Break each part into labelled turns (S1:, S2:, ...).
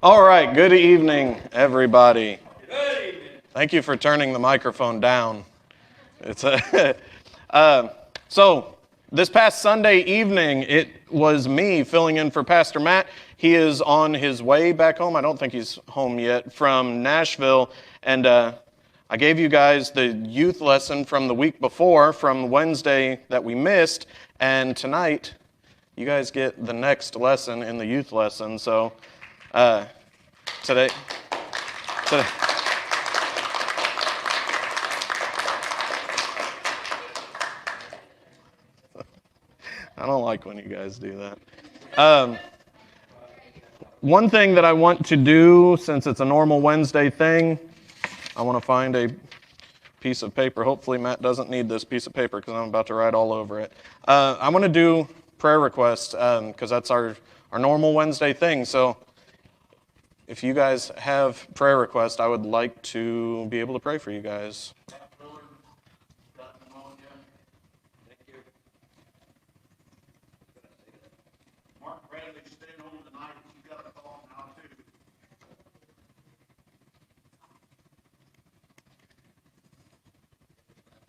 S1: All right, good evening, everybody. Good evening. Thank you for turning the microphone down. It's so this past Sunday evening, it was me filling in for Pastor Matt. He is on his way back home. I don't think he's home yet from Nashville, and I gave you guys the youth lesson from the week before, from Wednesday that we missed, and tonight you guys get the next lesson in the youth lesson. So today. I don't like when you guys do that. One thing that I want to do, since it's a normal Wednesday thing, I want to find a piece of paper. Hopefully Matt doesn't need this piece of paper because I'm about to write all over it. I want to do prayer requests because that's our normal Wednesday thing. So if you guys have prayer requests, I would like to be able to pray for you guys.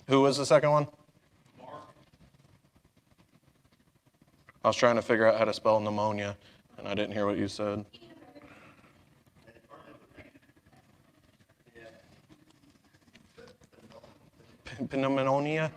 S1: Who was the second one? Mark. I was trying to figure out how to spell pneumonia, and I didn't hear what you said. Pneumonia?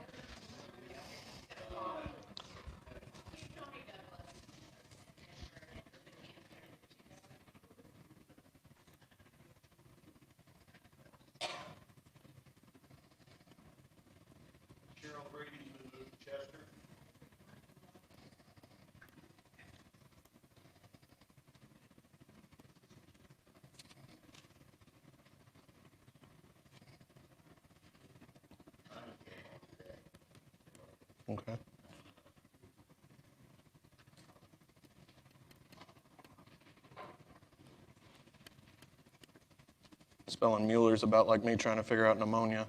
S1: Okay. Spelling Mueller's about like me trying to figure out pneumonia.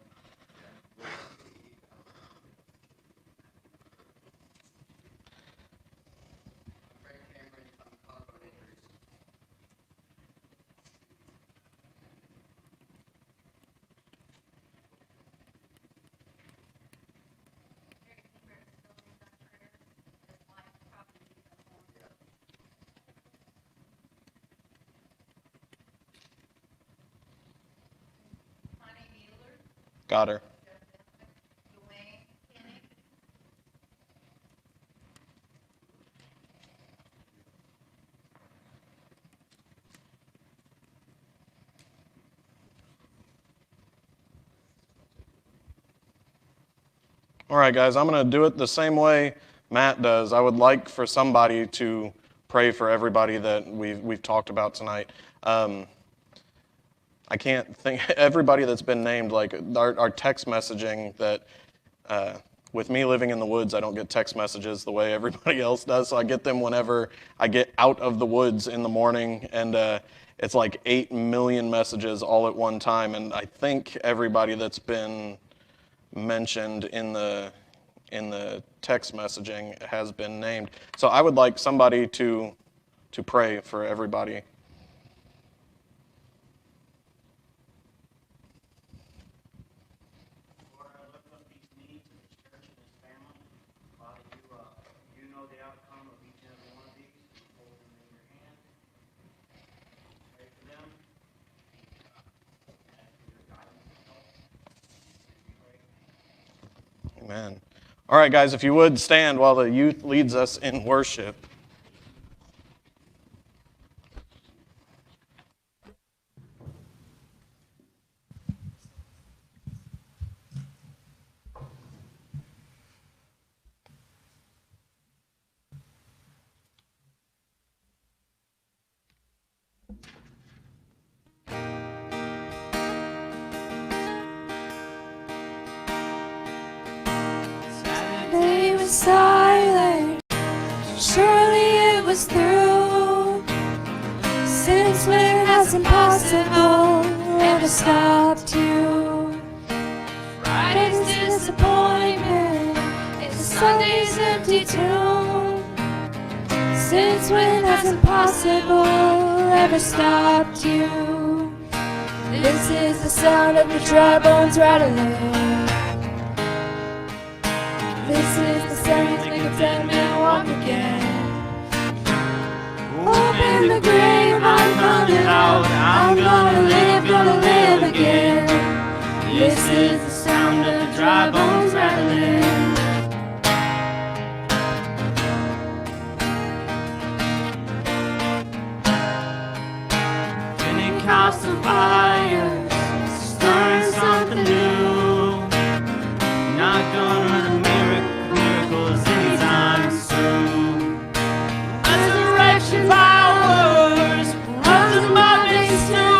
S1: Got her. All right, guys, I'm going to do it the same way Matt does. I would like for somebody to pray for everybody that we've talked about tonight. I can't think, everybody that's been named, like our text messaging that, with me living in the woods, I don't get text messages the way everybody else does, so I get them whenever I get out of the woods in the morning, and it's like 8 million messages all at one time, and I think everybody that's been mentioned in the text messaging has been named. So I would like somebody to pray for everybody. Amen. All right, guys, if you would stand while the youth leads us in worship.
S2: Silent, surely it was through. Since when has impossible ever stopped you? Friday's disappointment is Sunday's empty tomb. Since when has impossible never stopped you. This is the sound of the dry bones rattling. This is the sound that makes a dead man walk again. Open the grave, I'm coming out. I'm gonna live again. This is the sound of the dry bones rattling. Pentecostal of fires, stirring something new. Not gonna run miracles anytime soon. Resurrection powers, runs in my veins too.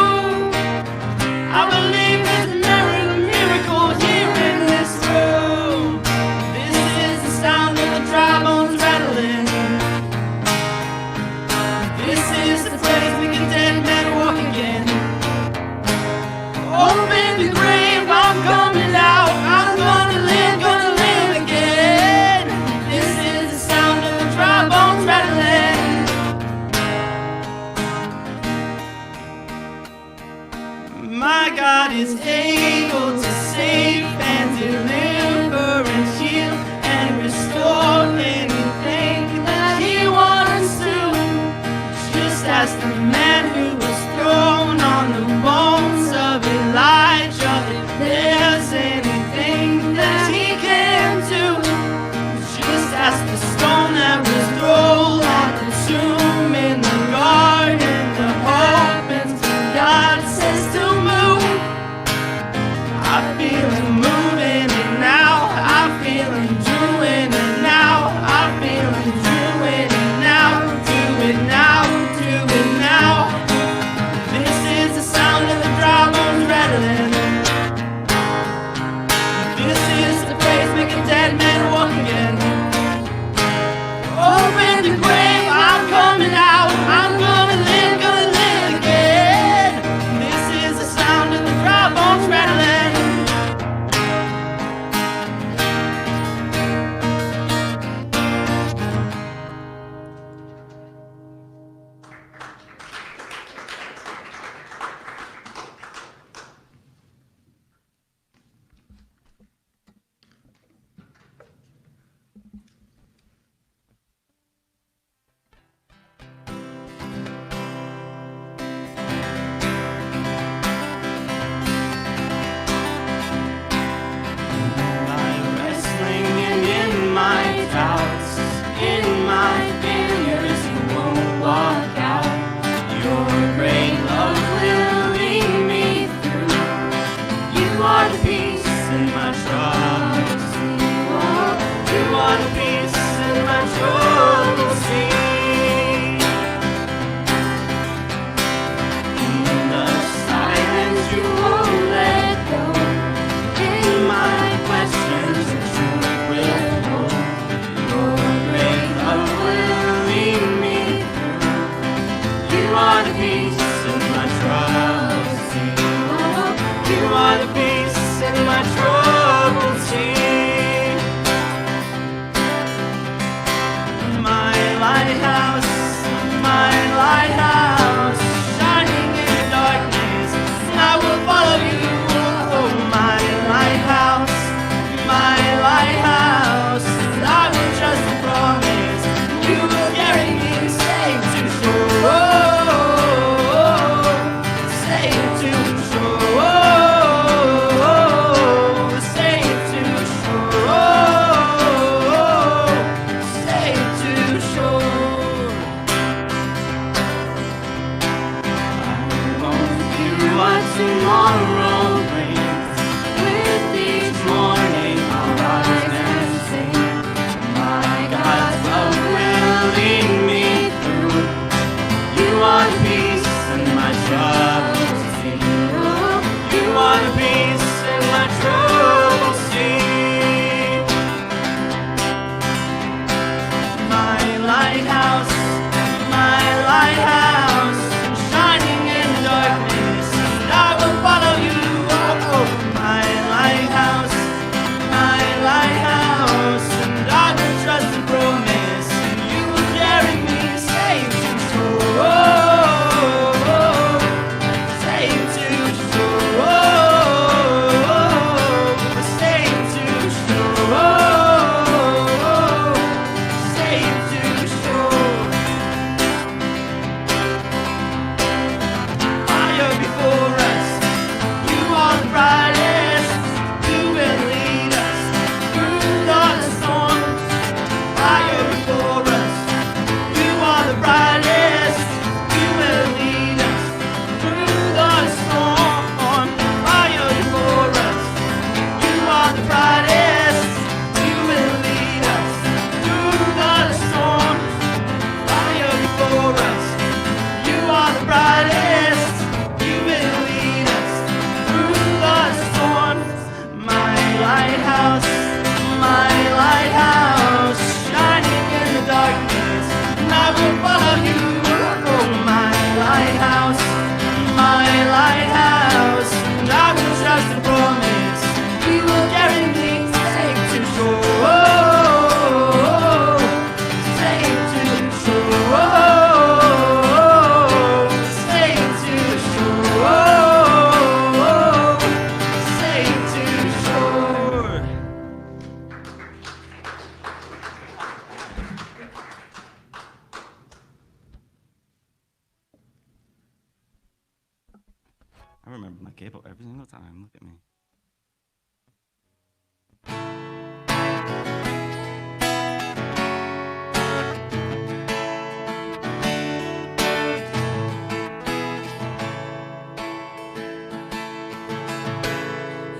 S2: I believe there's a miracle here in this room. This is the sound of the dry bones rattling. This is the place we can dead men walk again. Open the grave, I'm coming out. I'm gonna live again. This is the sound of the dry bones rattling. My God is able to save and deliver and heal and restore anything that He wants to. Just as the man who was thrown on the bones of Elijah, if there's anything that He can do. Just as the stone that was rolled at the tomb in the garden, the hope and God says to move. I feel Him moving it now. I feel Him doing it now. I feel Him doing it now. Do it now. Do it now. This is the sound of the dry bones rattling. This is the place making dead men walk again. Open the grave, I'm coming out. I'm gonna live again. This is the sound of the dry bones rattling. I'm wrestling and in my doubts, in my failures, You won't walk out. Your great love will lead me through. You are the peace in my troubles. You are the peace in my troubles. In the silence, You won't let go. In my questions, the truth will know. Your great love will lead me through. You are the peace in my troubles. You are the peace in my troubles.
S3: I remember my cable every single time. Look at me.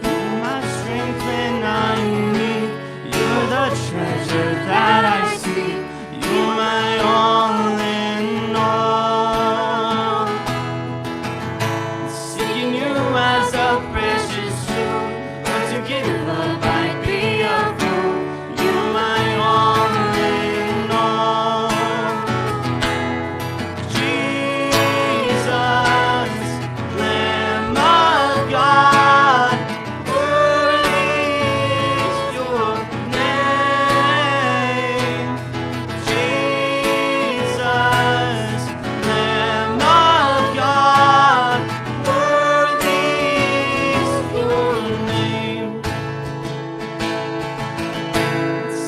S2: You're my strength when I'm weak. You're the treasure that I seek. You're my all in all. Seeking you as a precious jewel, but to give love I'd be a fool. You're my all in all. Jesus, Lamb of God, worthy is your name. Jesus, Lamb of God, worthy is your name.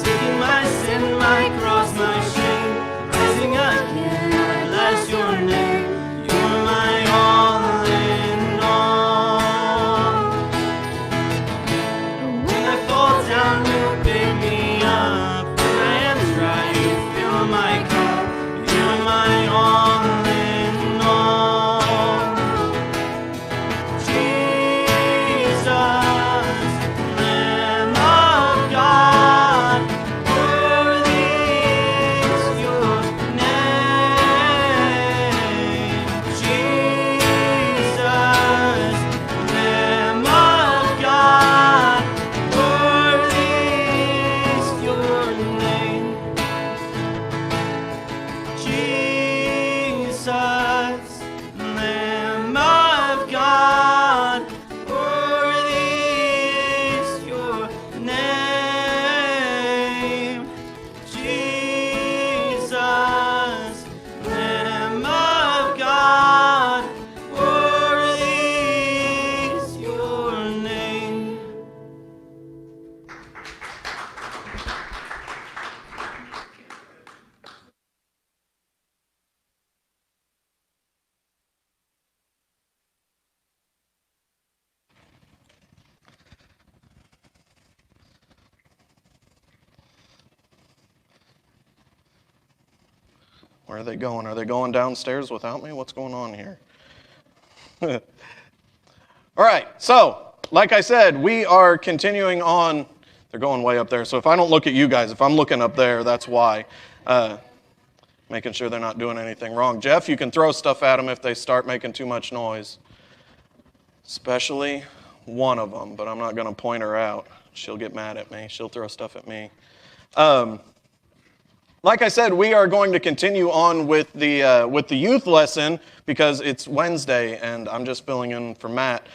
S2: Taking my sin, my cross, my shame, rising again, I bless your name. You're my all in all. When I fall down, you pick me up. When I am dry, you fill my cup. You're my all in all. Jesus, Lamb of God, worthy is your name. Jesus, Lamb of God, worthy is your name. Jesus, Lamb of God, worthy is your name. Jesus, Lamb of God, worthy is your name.
S1: Where are they going? Are they going downstairs without me? What's going on here? All right, so like I said, we are continuing on. They're going way up there, so if I don't look at you guys, if I'm looking up there, that's why. Making sure they're not doing anything wrong. Jeff, you can throw stuff at them if they start making too much noise. Especially one of them, but I'm not going to point her out. She'll get mad at me. She'll throw stuff at me. Like I said, we are going to continue on with the youth lesson because it's Wednesday and I'm just filling in for Matt.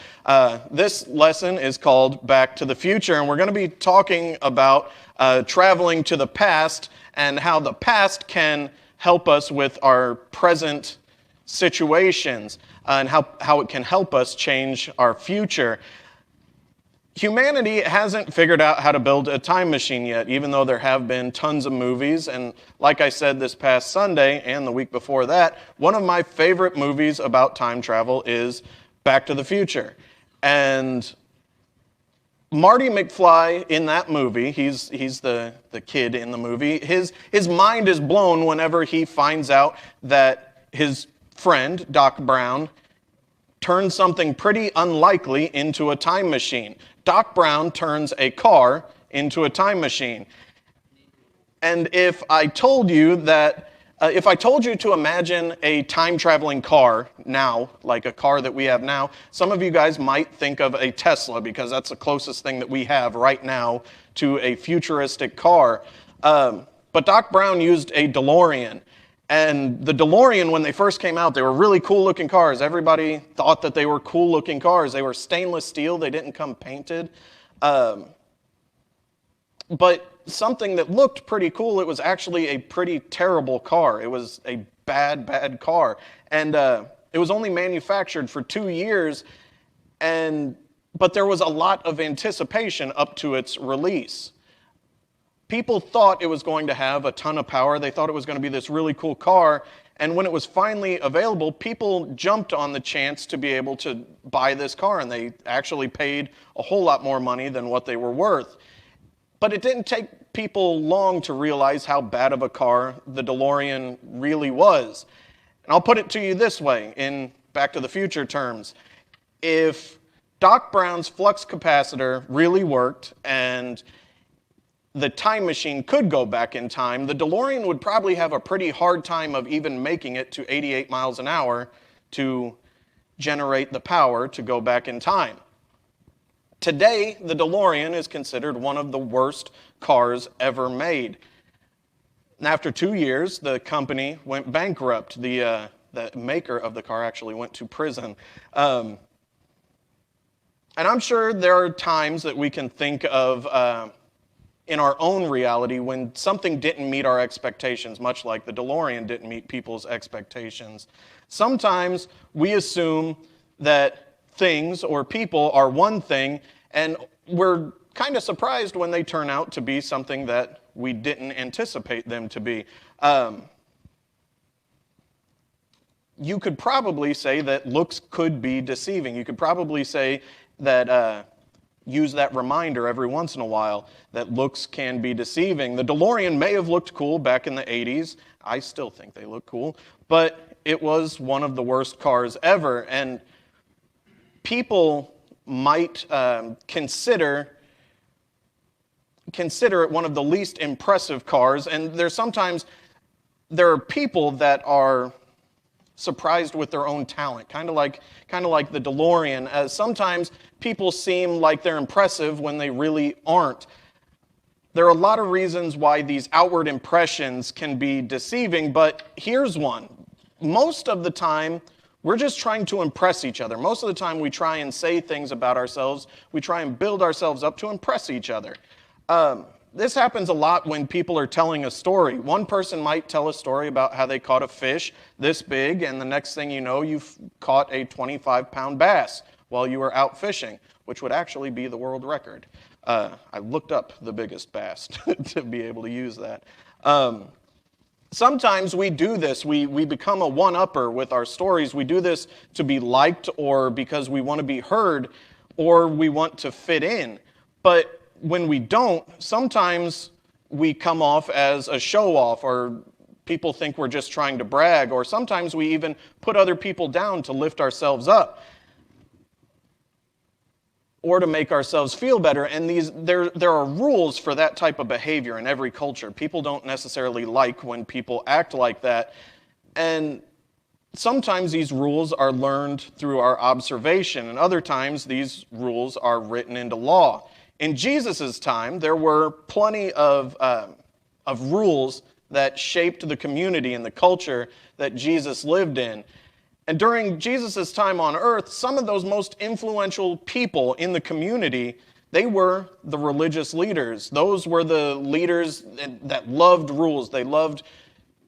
S1: This lesson is called Back to the Future, and we're going to be talking about traveling to the past and how the past can help us with our present situations and how it can help us change our future. Humanity hasn't figured out how to build a time machine yet, even though there have been tons of movies. And like I said this past Sunday and the week before that, one of my favorite movies about time travel is Back to the Future. And Marty McFly in that movie, he's the kid in the movie, his mind is blown whenever he finds out that his friend, Doc Brown, turned something pretty unlikely into a time machine. Doc Brown turns a car into a time machine. And if I told you to imagine a time-traveling car now, like a car that we have now, some of you guys might think of a Tesla because that's the closest thing that we have right now to a futuristic car. But Doc Brown used a DeLorean. And the DeLorean, when they first came out, they were really cool-looking cars. Everybody thought that they were cool-looking cars. They were stainless steel. They didn't come painted. But something that looked pretty cool, it was actually a pretty terrible car. It was a bad, bad car. And it was only manufactured for 2 years, but there was a lot of anticipation up to its release. People thought it was going to have a ton of power. They thought it was going to be this really cool car. And when it was finally available, people jumped on the chance to be able to buy this car. And they actually paid a whole lot more money than what they were worth. But it didn't take people long to realize how bad of a car the DeLorean really was. And I'll put it to you this way, in Back to the Future terms. If Doc Brown's flux capacitor really worked and the time machine could go back in time, the DeLorean would probably have a pretty hard time of even making it to 88 miles an hour to generate the power to go back in time. Today, the DeLorean is considered one of the worst cars ever made. And after 2 years, the company went bankrupt. The maker of the car actually went to prison. And I'm sure there are times that we can think of in our own reality when something didn't meet our expectations, much like the DeLorean didn't meet people's expectations. Sometimes we assume that things or people are one thing, and we're kind of surprised when they turn out to be something that we didn't anticipate them to be. You could probably say that looks could be deceiving. You could probably say that use that reminder every once in a while that looks can be deceiving. The DeLorean may have looked cool back in the 80s. I still think they look cool. But it was one of the worst cars ever. And people might consider it one of the least impressive cars. And there are people that are surprised with their own talent, kind of like the DeLorean, as sometimes people seem like they're impressive when they really aren't. There are a lot of reasons why these outward impressions can be deceiving, but here's one. Most of the time, we're just trying to impress each other. Most of the time, we try and say things about ourselves. We try and build ourselves up to impress each other. This happens a lot when people are telling a story. One person might tell a story about how they caught a fish this big, and the next thing you know, you've caught a 25-pound bass while you were out fishing, which would actually be the world record. I looked up the biggest bass to be able to use that. Sometimes we do this. We become a one-upper with our stories. We do this to be liked or because we want to be heard or we want to fit in. But when we don't, sometimes we come off as a show-off, or people think we're just trying to brag, or sometimes we even put other people down to lift ourselves up or to make ourselves feel better. And there are rules for that type of behavior in every culture. People don't necessarily like when people act like that. And sometimes these rules are learned through our observation, and other times these rules are written into law. In Jesus' time, there were plenty of rules that shaped the community and the culture that Jesus lived in. And during Jesus' time on earth, some of those most influential people in the community, they were the religious leaders. Those were the leaders that loved rules. They loved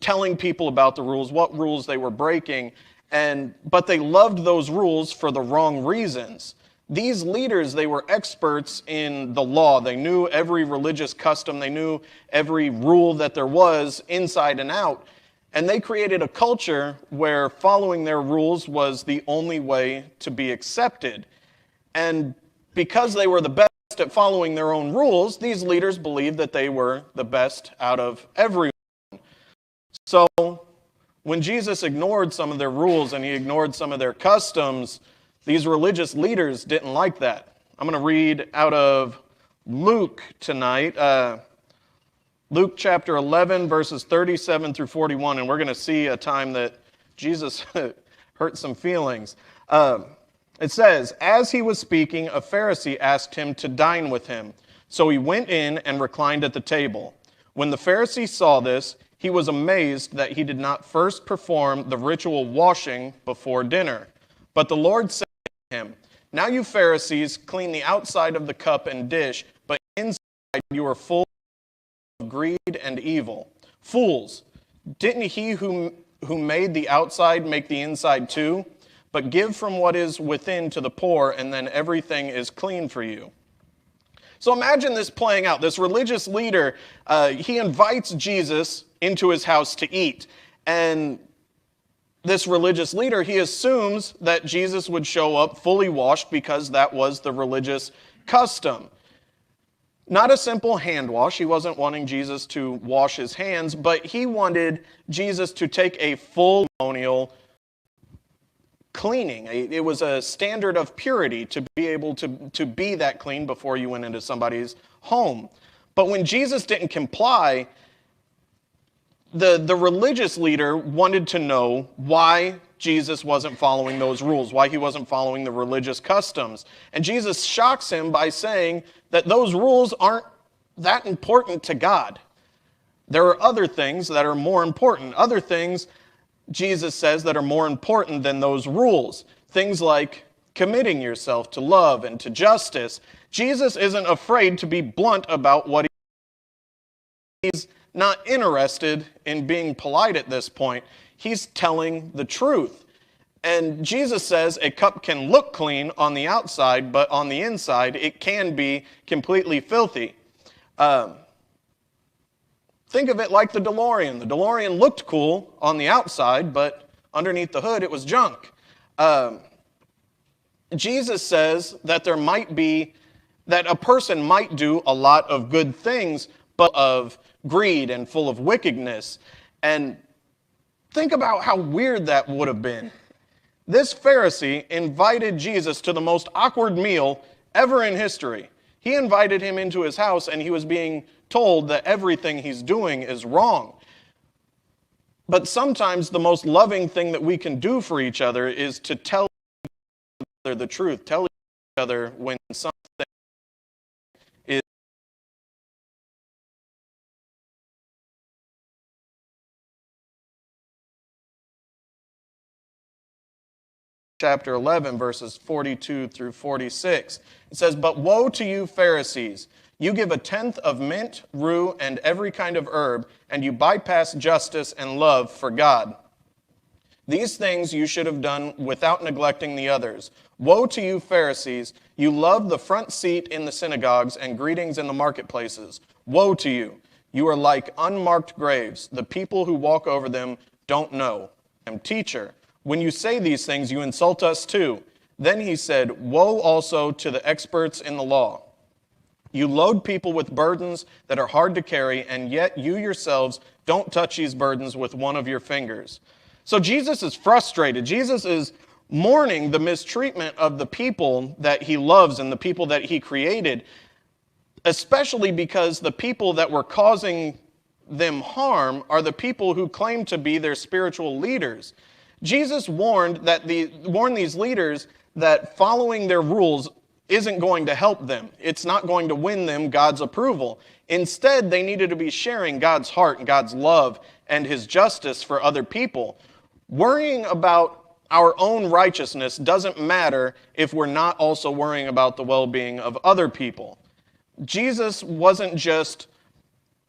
S1: telling people about the rules, what rules they were breaking, but they loved those rules for the wrong reasons. These leaders, they were experts in the law. They knew every religious custom. They knew every rule that there was inside and out. And they created a culture where following their rules was the only way to be accepted. And because they were the best at following their own rules, these leaders believed that they were the best out of everyone. So when Jesus ignored some of their rules and he ignored some of their customs, these religious leaders didn't like that. I'm going to read out of Luke tonight, Luke chapter 11, verses 37 through 41, and we're going to see a time that Jesus hurt some feelings. It says, "As he was speaking, a Pharisee asked him to dine with him. So he went in and reclined at the table. When the Pharisee saw this, he was amazed that he did not first perform the ritual washing before dinner. But the Lord said to him, 'Now you Pharisees clean the outside of the cup and dish, but inside you are full of greed and evil. Fools, didn't he who made the outside make the inside too? But give from what is within to the poor, and then everything is clean for you.' So imagine this playing out. This religious leader, he invites Jesus into his house to eat. And this religious leader, he assumes that Jesus would show up fully washed because that was the religious custom. Not a simple hand wash. He wasn't wanting Jesus to wash his hands, but he wanted Jesus to take a full ceremonial cleaning. It was a standard of purity to be able to be that clean before you went into somebody's home. But when Jesus didn't comply, the religious leader wanted to know why Jesus wasn't following those rules, why he wasn't following the religious customs. And Jesus shocks him by saying that those rules aren't that important to God. There are other things that are more important. Other things, Jesus says, that are more important than those rules. Things like committing yourself to love and to justice. Jesus isn't afraid to be blunt about what he's not interested in being polite at this point. He's telling the truth. And Jesus says a cup can look clean on the outside, but on the inside, it can be completely filthy. Think of it like the DeLorean. The DeLorean looked cool on the outside, but underneath the hood, it was junk. Jesus says that that a person might do a lot of good things, but of greed and full of wickedness. And think about how weird that would have been. This Pharisee invited Jesus to the most awkward meal ever in history. He invited him into his house, and he was being told that everything he's doing is wrong. But sometimes the most loving thing that we can do for each other is to tell each other the truth, tell each other when something is chapter 11, verses 42 through 46. It says, "But woe to you, Pharisees! You give a tenth of mint, rue, and every kind of herb, and you bypass justice and love for God. These things you should have done without neglecting the others. Woe to you, Pharisees! You love the front seat in the synagogues and greetings in the marketplaces. Woe to you! You are like unmarked graves. The people who walk over them don't know. Teacher, when you say these things, you insult us too." Then he said, "Woe also to the experts in the law. You load people with burdens that are hard to carry, and yet you yourselves don't touch these burdens with one of your fingers." So Jesus is frustrated. Jesus is mourning the mistreatment of the people that he loves and the people that he created, especially because the people that were causing them harm are the people who claim to be their spiritual leaders. Jesus warned these leaders that following their rules isn't going to help them. It's not going to win them God's approval. Instead, they needed to be sharing God's heart and God's love and his justice for other people. Worrying about our own righteousness doesn't matter if we're not also worrying about the well-being of other people. Jesus wasn't just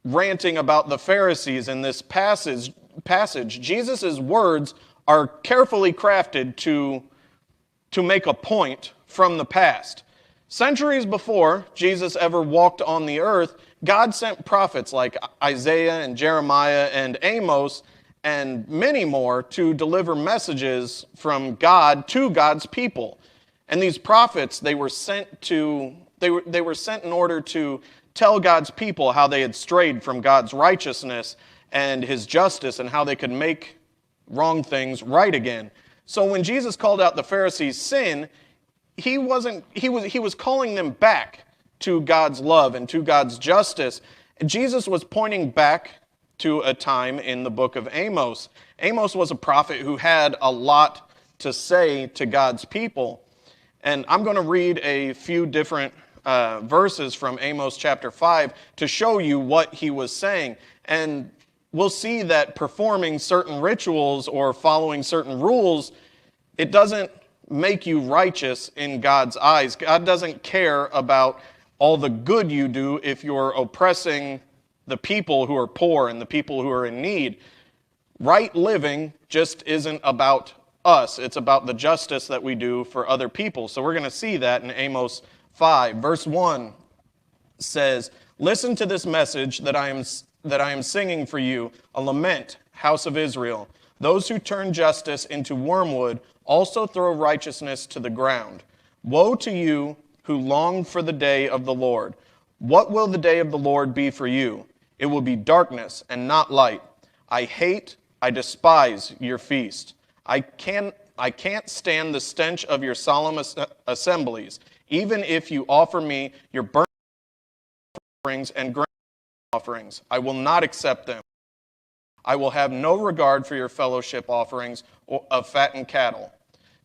S1: ranting about the Pharisees in this passage. Jesus' words are carefully crafted to make a point from the past. Centuries before Jesus ever walked on the earth, God sent prophets like Isaiah and Jeremiah and Amos and many more to deliver messages from God to God's people. And these prophets, they were sent in order to tell God's people how they had strayed from God's righteousness and his justice and how they could make wrong things right again. So when Jesus called out the Pharisees' sin, he was calling them back to God's love and to God's justice. And Jesus was pointing back to a time in the book of Amos. Amos was a prophet who had a lot to say to God's people. And I'm going to read a few different verses from Amos chapter 5 to show you what he was saying. And we'll see that performing certain rituals or following certain rules, it doesn't make you righteous in God's eyes. God doesn't care about all the good you do if you're oppressing the people who are poor and the people who are in need. Right living just isn't about us. It's about the justice that we do for other people. So we're going to see that in Amos 5. Verse 1 says, "Listen to this message that I am singing for you, a lament, house of Israel. Those who turn justice into wormwood also throw righteousness to the ground. Woe to you who long for the day of the Lord. What will the day of the Lord be for you? It will be darkness and not light. I despise your feast. I can't stand the stench of your solemn assemblies, even if you offer me your burnt offerings and grain offerings. I will not accept them. I will have no regard for your fellowship offerings of fattened cattle.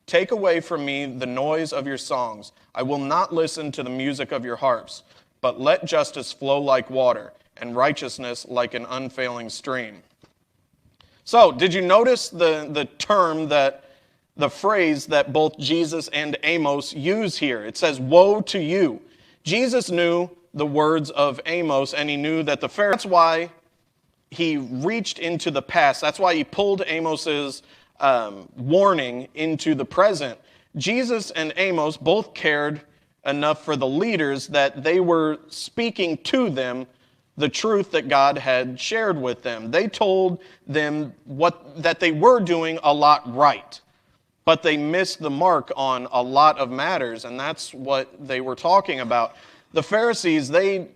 S1: Take away from me the noise of your songs. I will not listen to the music of your harps, but let justice flow like water and righteousness like an unfailing stream." So, did you notice the phrase that both Jesus and Amos use here? It says, "Woe to you." Jesus knew the words of Amos, and he knew that the Pharisees, that's why he reached into the past. That's why he pulled Amos's warning into the present. Jesus and Amos both cared enough for the leaders that they were speaking to them the truth that God had shared with them. They told them that they were doing a lot right, but they missed the mark on a lot of matters, and that's what they were talking about. The Pharisees, they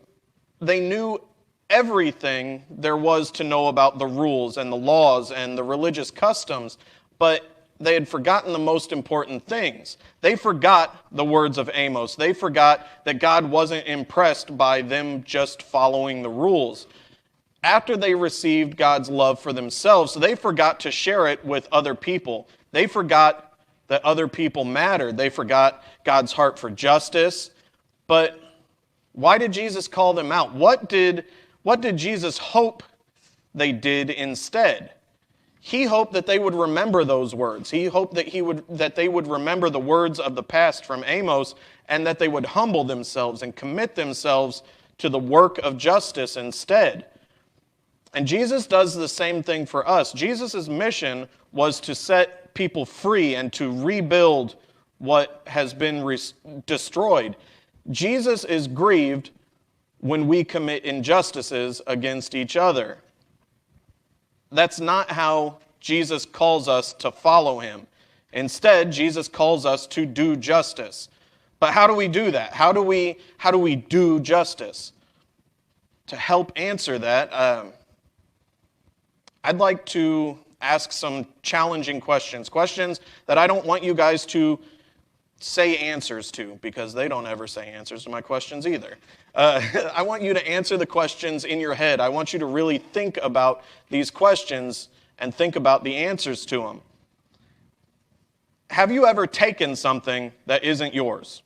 S1: knew everything there was to know about the rules and the laws and the religious customs, but they had forgotten the most important things. They forgot the words of Amos. They forgot that God wasn't impressed by them just following the rules. After they received God's love for themselves, they forgot to share it with other people. They forgot that other people mattered. They forgot God's heart for justice. But why did Jesus call them out? What did Jesus hope they did instead? He hoped that they would remember those words. He hoped that they would remember the words of the past from Amos, and that they would humble themselves and commit themselves to the work of justice instead. And Jesus does the same thing for us. Jesus' mission was to set people free and to rebuild what has been destroyed. Jesus is grieved when we commit injustices against each other. That's not how Jesus calls us to follow him. Instead, Jesus calls us to do justice. But how do we do that? How do we do justice? To help answer that, I'd like to ask some challenging questions that I don't want you guys to say answers to, because they don't ever say answers to my questions either. I want you to answer the questions in your head. I want you to really think about these questions and think about the answers to them. Have you ever taken something that isn't yours?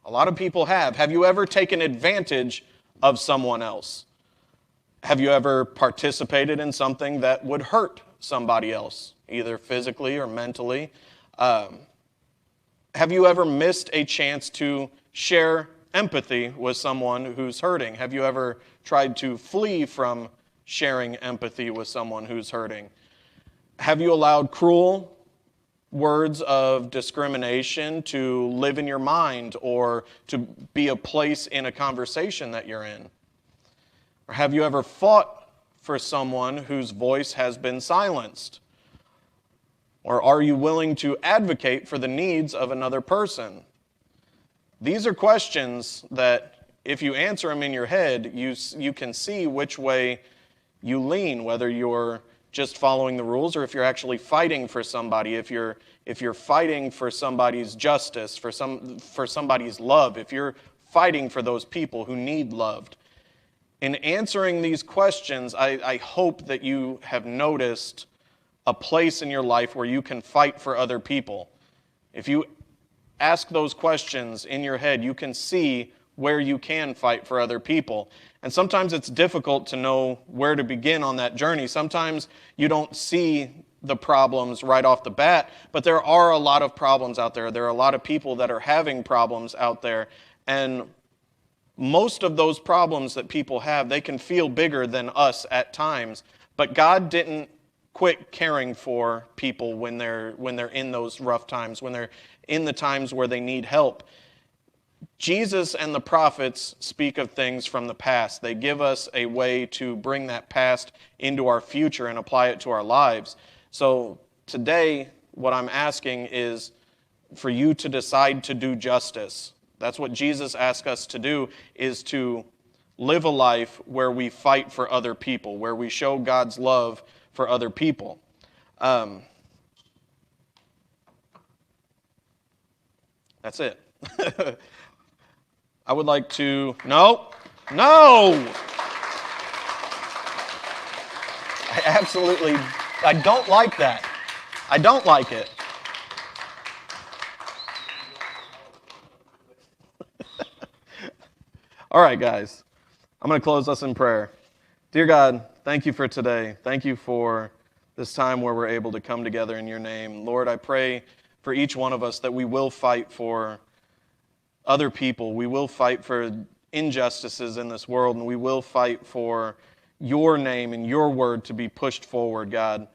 S1: A lot of people have. Have you ever taken advantage of someone else? Have you ever participated in something that would hurt somebody else, either physically or mentally? Have you ever missed a chance to share empathy with someone who's hurting? Have you ever tried to flee from sharing empathy with someone who's hurting? Have you allowed cruel words of discrimination to live in your mind or to be a place in a conversation that you're in? Or have you ever fought for someone whose voice has been silenced? Or are you willing to advocate for the needs of another person? These are questions that, if you answer them in your head, you can see which way you lean, whether you're just following the rules or if you're actually fighting for somebody, if you're fighting for somebody's justice, for somebody's love, if you're fighting for those people who need loved. In answering these questions, I hope that you have noticed a place in your life where you can fight for other people. If you ask those questions in your head, you can see where you can fight for other people. And sometimes it's difficult to know where to begin on that journey. Sometimes you don't see the problems right off the bat, but there are a lot of problems out there. There are a lot of people that are having problems out there. And most of those problems that people have, they can feel bigger than us at times. But God didn't quit caring for people when they're in those rough times, when they're in the times where they need help. Jesus and the prophets speak of things from the past. They give us a way to bring that past into our future and apply it to our lives. So today, what I'm asking is for you to decide to do justice. That's what Jesus asked us to do, is to live a life where we fight for other people, where we show God's love for other people. That's it. I would like to... No! I don't like that. I don't like it. All right, guys. I'm going to close us in prayer. Dear God, thank you for today. Thank you for this time where we're able to come together in your name. Lord, I pray for each one of us that we will fight for other people. We will fight for injustices in this world, and we will fight for your name and your word to be pushed forward, God.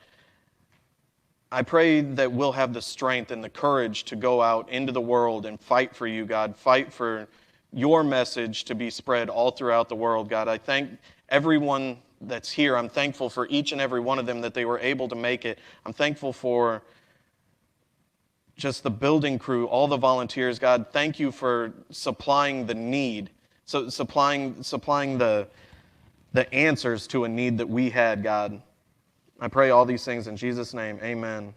S1: I pray that we'll have the strength and the courage to go out into the world and fight for you, God. Fight for your message to be spread all throughout the world, God. I thank everyone that's here. I'm thankful for each and every one of them that they were able to make it. I'm thankful for just the building crew, all the volunteers, God. Thank you for supplying the need, so supplying the answers to a need that we had, God. I pray all these things in Jesus' name. Amen.